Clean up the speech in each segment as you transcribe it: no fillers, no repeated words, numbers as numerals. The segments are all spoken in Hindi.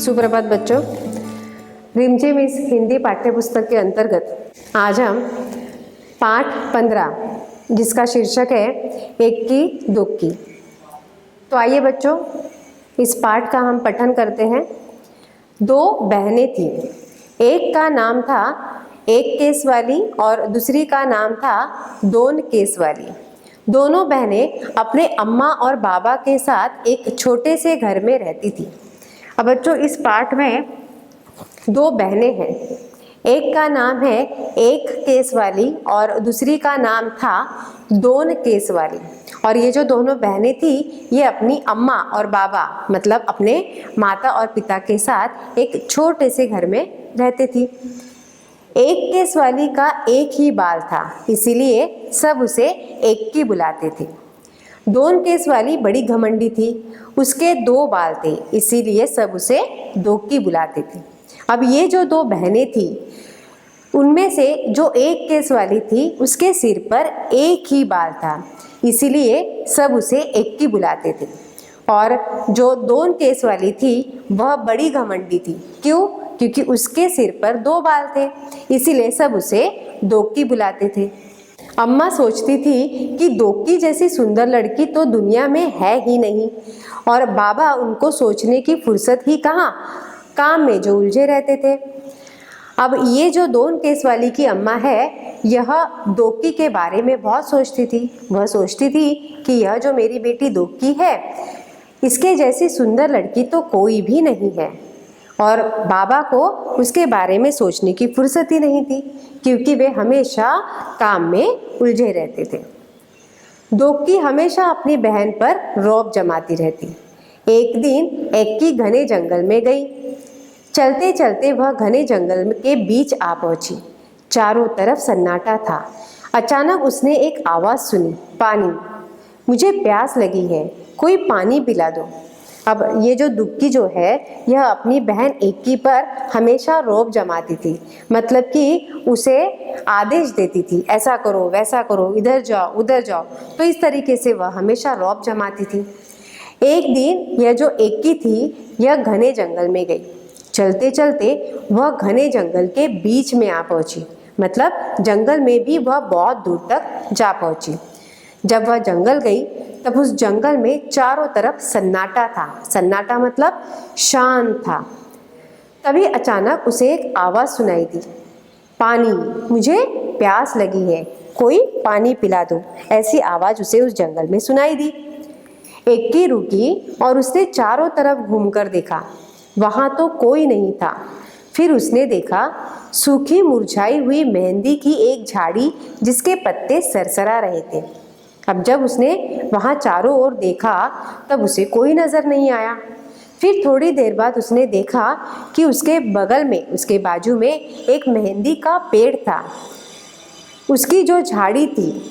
सुप्रभात बच्चों। रिमझिम इस हिंदी पाठ्यपुस्तक के अंतर्गत आज हम पाठ 15 जिसका शीर्षक है एक की दो की। तो आइए बच्चों, इस पाठ का हम पठन करते हैं। दो बहनें थी, एक का नाम था एक केस वाली और दूसरी का नाम था दोन केस वाली। दोनों बहनें अपने अम्मा और बाबा के साथ एक छोटे से घर में रहती थी। अब बच्चों, इस पाठ में दो बहनें हैं, एक का नाम है एक केस वाली और दूसरी का नाम था दोन केस वाली। और ये जो दोनों बहनें थी ये अपनी अम्मा और बाबा मतलब अपने माता और पिता के साथ एक छोटे से घर में रहती थी। एक केस वाली का एक ही बाल था, इसीलिए सब उसे एक की बुलाते थे। दोन केस वाली बड़ी घमंडी थी, उसके दो बाल थे, इसीलिए सब उसे दो की बुलाते थे। अब ये जो दो बहनें थी उनमें से जो एक केस वाली थी उसके सिर पर एक ही बाल था, इसीलिए सब उसे एक की बुलाते थे। और जो दोन केस वाली थी वह बड़ी घमंडी थी। क्यों? क्योंकि उसके सिर पर दो बाल थे, इसीलिए सब उसे दो की बुलाते थे। अम्मा सोचती थी कि दोकी जैसी सुंदर लड़की तो दुनिया में है ही नहीं, और बाबा उनको सोचने की फुर्सत ही कहाँ, काम में जो उलझे रहते थे। अब ये जो दोन केस वाली की अम्मा है, यह दोकी के बारे में बहुत सोचती थी। वह सोचती थी कि यह जो मेरी बेटी दोकी है, इसके जैसी सुंदर लड़की तो कोई भी नहीं है। और बाबा को उसके बारे में सोचने की फुर्सत ही नहीं थी, क्योंकि वे हमेशा काम में उलझे रहते थे। दोकी हमेशा अपनी बहन पर रौब जमाती रहती। एक दिन एक की घने जंगल में गई। चलते चलते वह घने जंगल के बीच आ पहुंची। चारों तरफ सन्नाटा था। अचानक उसने एक आवाज़ सुनी, पानी, मुझे प्यास लगी है, कोई पानी पिला दो। अब ये जो दुक्की जो है यह अपनी बहन एक्की पर हमेशा रौब जमाती थी, मतलब कि उसे आदेश देती थी, ऐसा करो वैसा करो, इधर जाओ उधर जाओ। तो इस तरीके से वह हमेशा रौब जमाती थी। एक दिन यह जो एक्की थी यह घने जंगल में गई। चलते चलते वह घने जंगल के बीच में आ पहुंची, मतलब जंगल में भी वह बहुत दूर तक जा पहुंची। जब वह जंगल गई तब उस जंगल में चारों तरफ सन्नाटा था। सन्नाटा मतलब शांत था। तभी अचानक उसे एक आवाज़ सुनाई दी, पानी, मुझे प्यास लगी है, कोई पानी पिला दो। ऐसी आवाज़ उसे उस जंगल में सुनाई दी। एक्की रुकी और उसने चारों तरफ घूमकर देखा, वहाँ तो कोई नहीं था। फिर उसने देखा सूखी मुरझाई हुई मेहंदी की एक झाड़ी जिसके पत्ते सरसरा रहे थे। अब जब उसने वहाँ चारों ओर देखा तब उसे कोई नज़र नहीं आया। फिर थोड़ी देर बाद उसने देखा कि उसके बगल में, उसके बाजू में एक मेहंदी का पेड़ था। उसकी जो झाड़ी थी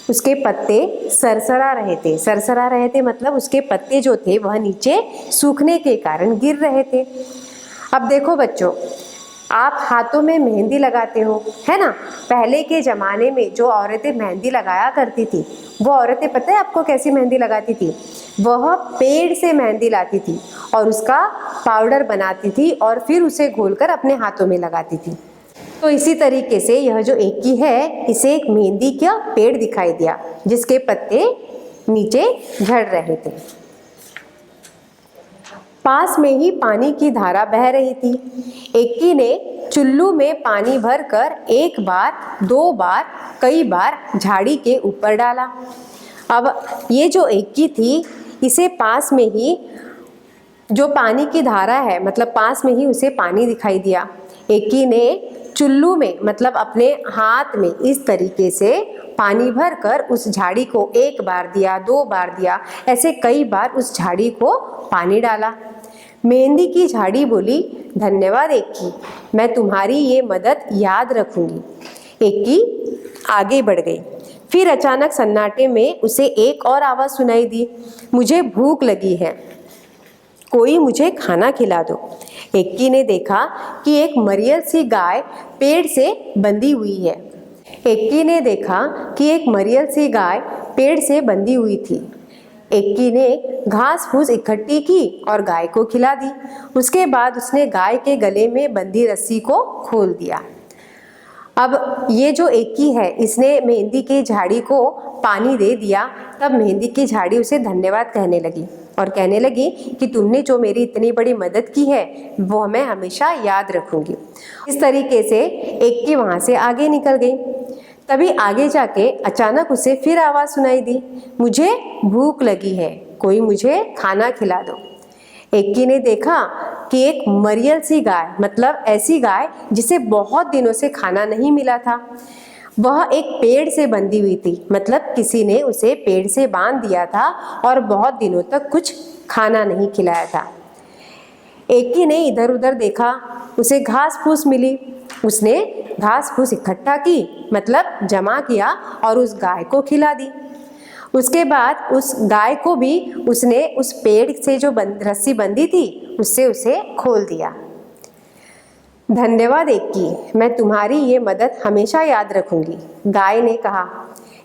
उसके पत्ते सरसरा रहे थे। सरसरा रहे थे मतलब उसके पत्ते जो थे वह नीचे सूखने के कारण गिर रहे थे। अब देखो बच्चों, आप हाथों में मेहंदी लगाते हो, है ना। पहले के ज़माने में जो औरतें मेहंदी लगाया करती थी, वो औरतें पता है आपको कैसी मेहंदी लगाती थी? वह पेड़ से मेहंदी लाती थी और उसका पाउडर बनाती थी और फिर उसे घोलकर अपने हाथों में लगाती थी। तो इसी तरीके से यह जो एक्की है, इसे एक मेहंदी का पेड़ दिखाई दिया जिसके पत्ते नीचे झड़ रहे थे। पास में ही पानी की धारा बह रही थी। एक्की ने चुल्लू में पानी भरकर एक बार, दो बार, कई बार झाड़ी के ऊपर डाला। अब ये जो एक्की थी इसे पास में ही जो पानी की धारा है, मतलब पास में ही उसे पानी दिखाई दिया। एक्की ने चुल्लू में मतलब अपने हाथ में इस तरीके से पानी भरकर उस झाड़ी को एक बार दिया, दो बार दिया, ऐसे कई बार उस झाड़ी को पानी डाला। मेहंदी की झाड़ी बोली, धन्यवाद एक्की, मैं तुम्हारी ये मदद याद रखूंगी। एक्की आगे बढ़ गई। फिर अचानक सन्नाटे में उसे एक और आवाज़ सुनाई दी, मुझे भूख लगी है, कोई मुझे खाना खिला दो। एक्की ने देखा कि एक मरियल सी गाय पेड़ से बंधी हुई है। एक्की ने देखा कि एक मरियल सी गाय पेड़ से बंधी हुई थी। एक्की ने घास फूस इकट्ठी की और गाय को खिला दी। उसके बाद उसने गाय के गले में बंधी रस्सी को खोल दिया। अब ये जो एक्की है, इसने मेहंदी की झाड़ी को पानी दे दिया। तब मेहंदी की झाड़ी उसे धन्यवाद कहने लगी और कहने लगी कि तुमने जो मेरी इतनी बड़ी मदद की है वो मैं हमेशा याद रखूंगी। इस तरीके से एक्की वहाँ से आगे निकल गई। तभी आगे जाके अचानक उसे फिर आवाज़ सुनाई दी, मुझे भूख लगी है, कोई मुझे खाना खिला दो। एक्की ने देखा कि एक मरियल सी गाय, मतलब ऐसी गाय जिसे बहुत दिनों से खाना नहीं मिला था, वह एक पेड़ से बंधी हुई थी। मतलब किसी ने उसे पेड़ से बांध दिया था और बहुत दिनों तक कुछ खाना नहीं खिलाया था। एक्की ने इधर उधर देखा, उसे घास फूस मिली। उसने घास फूस इकट्ठा की, मतलब जमा किया और उस गाय को खिला दी। उसके बाद उस गाय को भी उसने उस पेड़ से जो रस्सी बंधी थी उससे उसे खोल दिया। धन्यवाद एक्की, मैं तुम्हारी ये मदद हमेशा याद रखूंगी, गाय ने कहा।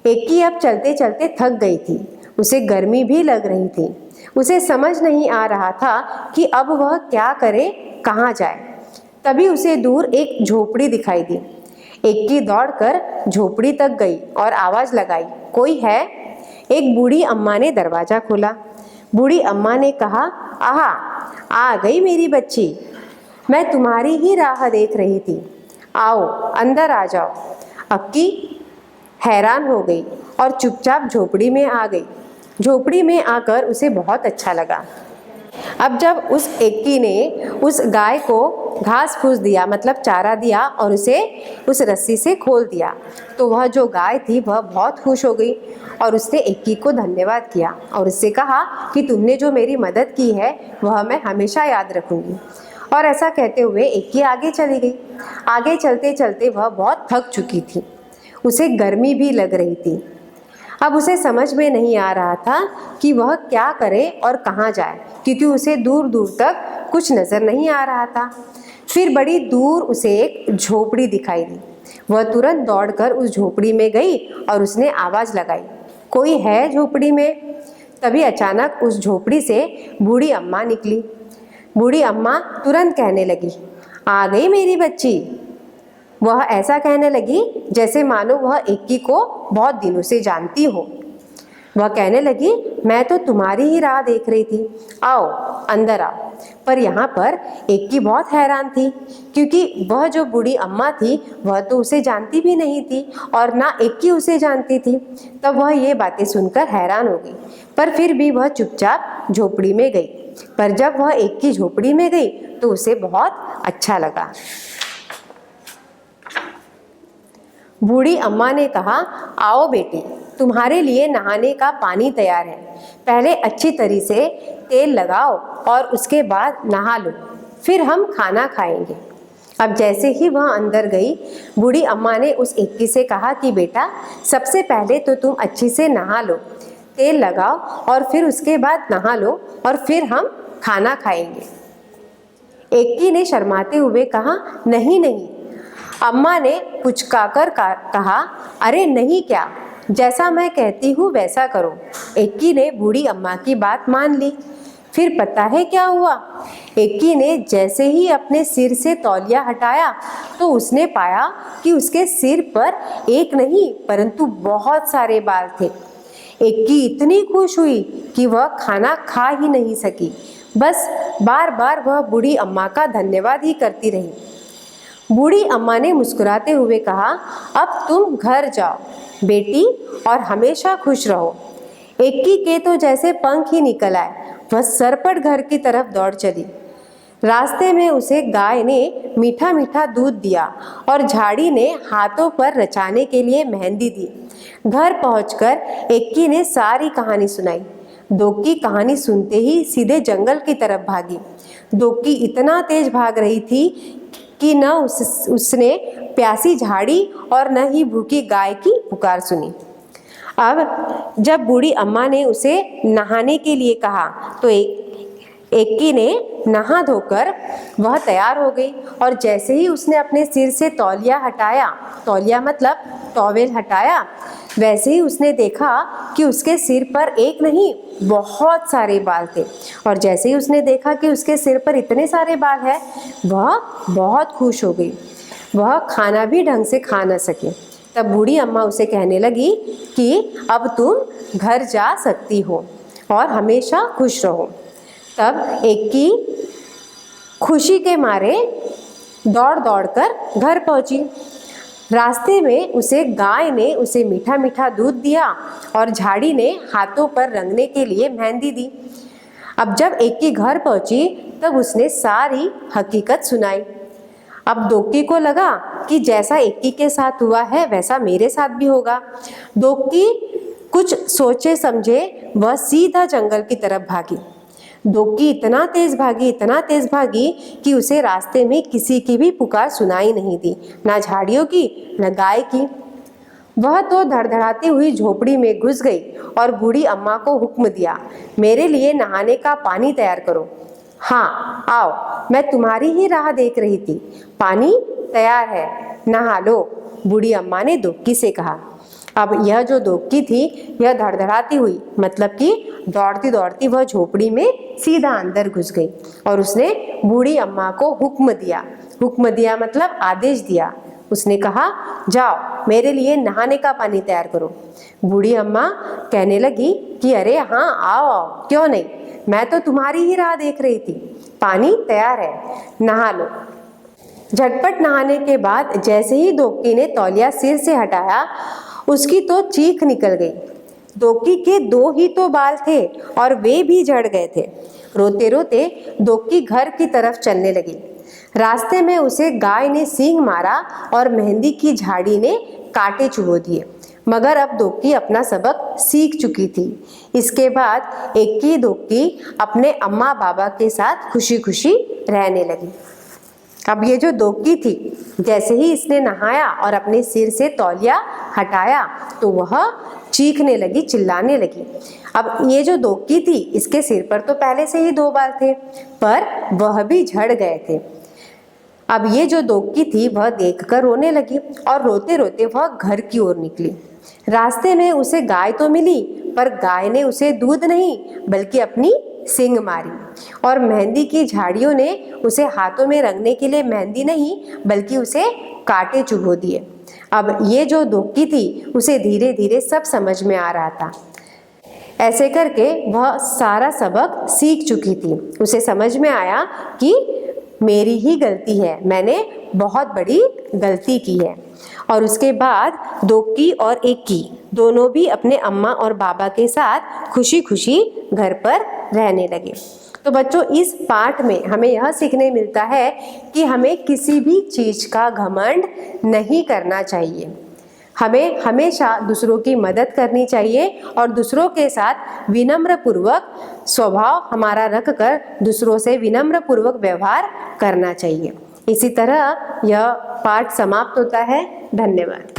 एक्की अब चलते चलते थक गई थी, उसे गर्मी भी लग रही थी। उसे समझ नहीं आ रहा था कि अब वह क्या करे, कहाँ जाए। तभी उसे दूर एक झोपड़ी दिखाई दी। एक्की दौड़कर झोपड़ी तक गई और आवाज़ लगाई, कोई है? एक बूढ़ी अम्मा ने दरवाज़ा खोला। बूढ़ी अम्मा ने कहा, आहा, आ गई मेरी बच्ची, मैं तुम्हारी ही राह देख रही थी, आओ अंदर आ जाओ। अक्की हैरान हो गई और चुपचाप झोपड़ी में आ गई। झोपड़ी में आकर उसे बहुत अच्छा लगा। अब जब उस एक्की ने उस गाय को घास फूस दिया, मतलब चारा दिया, और उसे उस रस्सी से खोल दिया, तो वह जो गाय थी वह बहुत खुश हो गई और उसने एक्की को धन्यवाद किया और उससे कहा कि तुमने जो मेरी मदद की है वह मैं हमेशा याद रखूंगी। और ऐसा कहते हुए एक्की आगे चली गई। आगे चलते चलते वह बहुत थक चुकी थी, उसे गर्मी भी लग रही थी। अब उसे समझ में नहीं आ रहा था कि वह क्या करे और कहाँ जाए, क्योंकि उसे दूर दूर तक कुछ नज़र नहीं आ रहा था। फिर बड़ी दूर उसे एक झोपड़ी दिखाई दी। वह तुरंत दौड़कर उस झोपड़ी में गई और उसने आवाज़ लगाई, कोई है झोपड़ी में? तभी अचानक उस झोपड़ी से बूढ़ी अम्मा निकली। बूढ़ी अम्मा तुरंत कहने लगी, आ गई मेरी बच्ची। वह ऐसा कहने लगी जैसे मानो वह एक्की को बहुत दिनों से जानती हो। वह कहने लगी, मैं तो तुम्हारी ही राह देख रही थी, आओ अंदर आओ। पर यहाँ पर एक्की बहुत हैरान थी, क्योंकि वह जो बूढ़ी अम्मा थी वह तो उसे जानती भी नहीं थी और ना एक्की उसे जानती थी। तब वह ये बातें सुनकर हैरान हो गई, पर फिर भी वह चुपचाप झोपड़ी में गई। पर जब वह एक्की झोपड़ी में गई तो उसे बहुत अच्छा लगा। बूढ़ी अम्मा ने कहा, आओ बेटी, तुम्हारे लिए नहाने का पानी तैयार है। पहले अच्छी तरह से तेल लगाओ और उसके बाद नहा लो, फिर हम खाना खाएंगे। अब जैसे ही वह अंदर गई, बूढ़ी अम्मा ने उस एक्की से कहा कि बेटा, सबसे पहले तो तुम अच्छी से नहा लो, तेल लगाओ और फिर उसके बाद नहा लो और फिर हम खाना खाएंगे। एक्की ने शर्माते हुए कहा, नहीं नहीं। अम्मा ने पुचकाकर कहा, अरे नहीं क्या, जैसा मैं कहती हूँ वैसा करो। एक्की ने बूढ़ी अम्मा की बात मान ली। फिर पता है क्या हुआ? एक्की ने जैसे ही अपने सिर से तौलिया हटाया तो उसने पाया कि उसके सिर पर एक नहीं परंतु बहुत सारे बाल थे। एक्की इतनी खुश हुई कि वह खाना खा ही नहीं सकी, बस बार बार वह बूढ़ी अम्मा का धन्यवाद ही करती रही। बूढ़ी अम्मा ने मुस्कुराते हुए कहा, अब तुम घर जाओ बेटी और हमेशा खुश रहो। एक्की के तो जैसे पंख ही निकल आए, वह सरपट घर की तरफ दौड़ चली। रास्ते में उसे गाय ने मीठा मीठा दूध दिया और झाड़ी ने हाथों पर रचाने के लिए मेहंदी दी। घर पहुंचकर एक्की ने सारी कहानी सुनाई। दोक्की कहानी सुनते ही सीधे जंगल की तरफ भागी। दोक्की इतना तेज भाग रही थी कि न उसने प्यासी झाड़ी और न ही भूखी गाय की पुकार सुनी। अब जब बूढ़ी अम्मा ने उसे नहाने के लिए कहा तो एक्की ने नहा धोकर वह तैयार हो गई और जैसे ही उसने अपने सिर से तौलिया हटाया, तौलिया मतलब टॉवेल हटाया, वैसे ही उसने देखा कि उसके सिर पर एक नहीं बहुत सारे बाल थे। और जैसे ही उसने देखा कि उसके सिर पर इतने सारे बाल हैं, वह बहुत खुश हो गई। वह खाना भी ढंग से खा न सके। तब बूढ़ी अम्मा उसे कहने लगी कि अब तुम घर जा सकती हो और हमेशा खुश रहो। तब एक्की खुशी के मारे दौड़ दौड़ कर घर पहुंची। रास्ते में उसे गाय ने उसे मीठा मीठा दूध दिया और झाड़ी ने हाथों पर रंगने के लिए मेहंदी दी। अब जब एक्की घर पहुंची तब उसने सारी हकीकत सुनाई। अब दोक्की को लगा कि जैसा एक्की के साथ हुआ है वैसा मेरे साथ भी होगा। दोक्की कुछ सोचे समझे वह सीधा जंगल की तरफ भागी। दोक्की इतना तेज भागी कि उसे रास्ते में किसी की भी पुकार सुनाई नहीं दी, ना झाड़ियों की न गाय की। वह तो धड़धड़ाती हुई झोपड़ी में घुस गई और बूढ़ी अम्मा को हुक्म दिया, मेरे लिए नहाने का पानी तैयार करो। हाँ आओ, मैं तुम्हारी ही राह देख रही थी। पानी तैयार है, नहा लो, बूढ़ी अम्मा ने दोक्की से कहा। अब यह जो दोक्की थी यह धड़धड़ाती हुई मतलब कि दौड़ती दौड़ती वह झोपड़ी में सीधा अंदर घुस गई और उसने बूढ़ी अम्मा को हुक्म दिया मतलब आदेश दिया। उसने कहा, जाओ मेरे लिए नहाने का पानी तैयार करो। बूढ़ी अम्मा कहने लगी कि अरे हाँ आओ, क्यों नहीं, मैं तो तुम्हारी ही राह देख रही थी। पानी तैयार है, नहा लो। झटपट नहाने के बाद जैसे ही दोक्की ने तौलिया सिर से हटाया उसकी तो चीख निकल गई। दोक्की के 2 ही तो बाल थे और वे भी झड़ गए थे। रोते रोते दोक्की घर की तरफ चलने लगी। रास्ते में उसे गाय ने सींग मारा और मेहंदी की झाड़ी ने कांटे चुभो दिए, मगर अब दोक्की अपना सबक सीख चुकी थी। इसके बाद एक्की दोक्की अपने अम्मा बाबा के साथ खुशी खुशी रहने लगी। अब ये जो दोक्की थी, जैसे ही इसने नहाया और अपने सिर से तौलिया हटाया तो वह चीखने लगी, चिल्लाने लगी। अब ये जो दोक्की थी इसके सिर पर तो पहले से ही 2 बाल थे पर वह भी झड़ गए थे। अब ये जो दोक्की थी वह देखकर रोने लगी और रोते रोते वह घर की ओर निकली। रास्ते में उसे गाय तो मिली पर गाय ने उसे दूध नहीं बल्कि अपनी सींग मारी और मेहंदी की झाड़ियों ने उसे हाथों में रंगने के लिए मेहंदी नहीं बल्कि उसे कांटे चुभो दिए। अब ये जो दोक्की थी उसे धीरे धीरे सब समझ में आ रहा था। ऐसे करके वह सारा सबक सीख चुकी थी। उसे समझ में आया कि मेरी ही गलती है, मैंने बहुत बड़ी गलती की है। और उसके बाद दोक्की और एक्की दोनों भी अपने अम्मा और बाबा के साथ खुशी खुशी घर पर रहने लगे। तो बच्चों, इस पाठ में हमें यह सीखने मिलता है कि हमें किसी भी चीज़ का घमंड नहीं करना चाहिए। हमें हमेशा दूसरों की मदद करनी चाहिए और दूसरों के साथ विनम्र पूर्वक स्वभाव हमारा रखकर दूसरों से विनम्र पूर्वक व्यवहार करना चाहिए। इसी तरह यह पाठ समाप्त होता है। धन्यवाद।